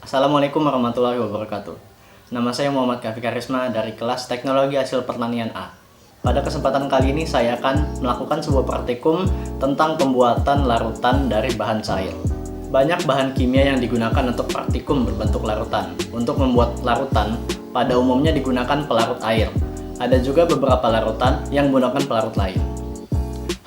Assalamualaikum warahmatullahi wabarakatuh. Nama saya Muhammad Kafi Karisma dari kelas Teknologi Hasil Pertanian A. Pada kesempatan kali ini saya akan melakukan sebuah praktikum tentang pembuatan larutan dari bahan cair. Banyak bahan kimia yang digunakan untuk praktikum berbentuk larutan. Untuk membuat larutan, pada umumnya digunakan pelarut air. Ada juga beberapa larutan yang menggunakan pelarut lain.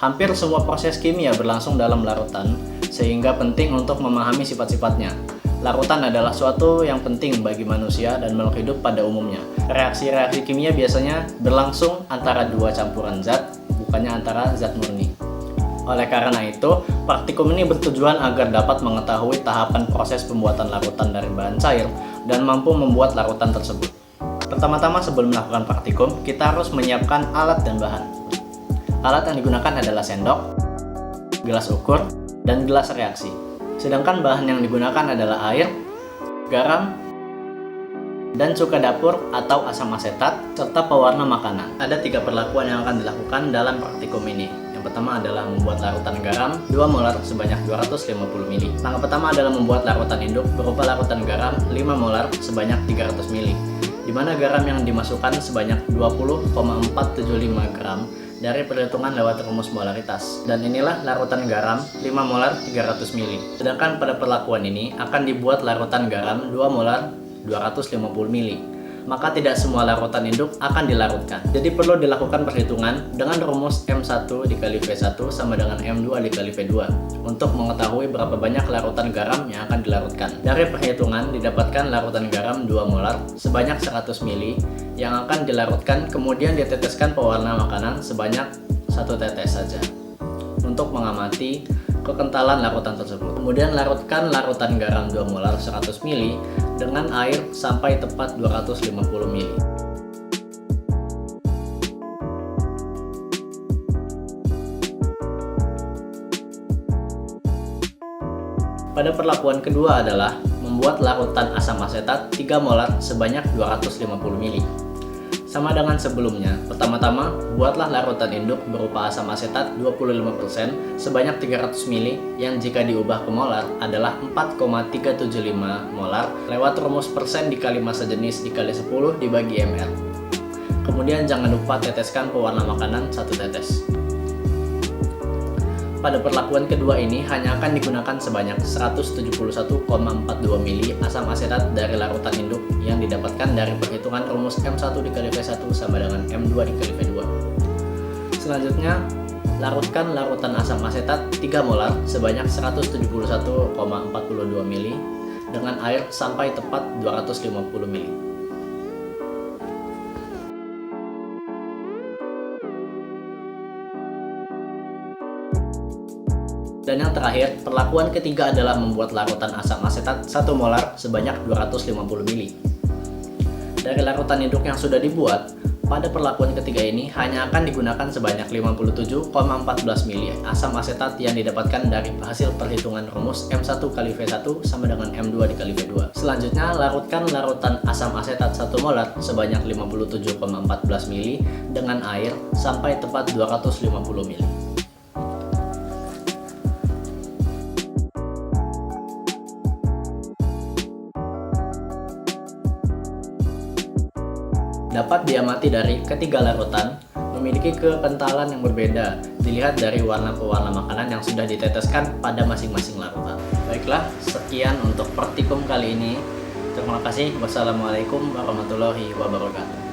Hampir semua proses kimia berlangsung dalam larutan, sehingga penting untuk memahami sifat-sifatnya. Larutan adalah suatu yang penting bagi manusia dan makhluk hidup pada umumnya. Reaksi-reaksi kimia biasanya berlangsung antara dua campuran zat, bukannya antara zat murni. Oleh karena itu, praktikum ini bertujuan agar dapat mengetahui tahapan proses pembuatan larutan dari bahan cair dan mampu membuat larutan tersebut. Pertama-tama sebelum melakukan praktikum, kita harus menyiapkan alat dan bahan. Alat yang digunakan adalah sendok, gelas ukur, dan gelas reaksi. Sedangkan bahan yang digunakan adalah air, garam, dan cuka dapur atau asam asetat, serta pewarna makanan. Ada 3 perlakuan yang akan dilakukan dalam praktikum ini. Yang pertama adalah membuat larutan garam 2 molar sebanyak 250 ml. Langkah pertama adalah membuat larutan induk berupa larutan garam 5 molar sebanyak 300 ml, di mana garam yang dimasukkan sebanyak 20,475 gram dari perhitungan lewat rumus molaritas. Dan inilah larutan garam 5 molar 300 ml. Sedangkan pada perlakuan ini akan dibuat larutan garam 2 molar 250 ml. Maka tidak semua larutan induk akan dilarutkan. Jadi perlu dilakukan perhitungan dengan rumus M1 dikali V1 sama dengan M2 dikali V2 untuk mengetahui berapa banyak larutan garam yang akan dilarutkan. Dari perhitungan didapatkan larutan garam 2 molar sebanyak 100 ml yang akan dilarutkan, kemudian diteteskan pewarna makanan sebanyak 1 tetes saja untuk mengamati kekentalan larutan tersebut. Kemudian larutkan larutan garam 2 molar 100 ml dengan air sampai tepat 250 ml. Pada perlakuan kedua adalah membuat larutan asam asetat 3 molar sebanyak 250 ml. Sama dengan sebelumnya, pertama-tama buatlah larutan induk berupa asam asetat 25% sebanyak 300 ml yang jika diubah ke molar adalah 4,375 molar lewat rumus persen dikali massa jenis dikali 10 dibagi ml. Kemudian jangan lupa teteskan pewarna makanan 1 tetes. Pada perlakuan kedua ini hanya akan digunakan sebanyak 171,42 ml asam asetat dari larutan induk yang didapatkan dari perhitungan rumus M1 dikali V1 sama dengan M2 dikali V2. Selanjutnya, larutkan larutan asam asetat 3 molar sebanyak 171,42 ml dengan air sampai tepat 250 ml. Dan yang terakhir, perlakuan ketiga adalah membuat larutan asam asetat 1 molar sebanyak 250 ml. Dari larutan induk yang sudah dibuat, pada perlakuan ketiga ini hanya akan digunakan sebanyak 57,14 ml asam asetat yang didapatkan dari hasil perhitungan rumus M1 kali V1 sama dengan M2 dikali V2. Selanjutnya, larutkan larutan asam asetat 1 molar sebanyak 57,14 ml dengan air sampai tepat 250 ml. Dapat diamati dari ketiga larutan memiliki kekentalan yang berbeda dilihat dari warna pewarna makanan yang sudah diteteskan pada masing-masing larutan. Baiklah, sekian untuk praktikum kali ini. Terima kasih. Wassalamualaikum warahmatullahi wabarakatuh.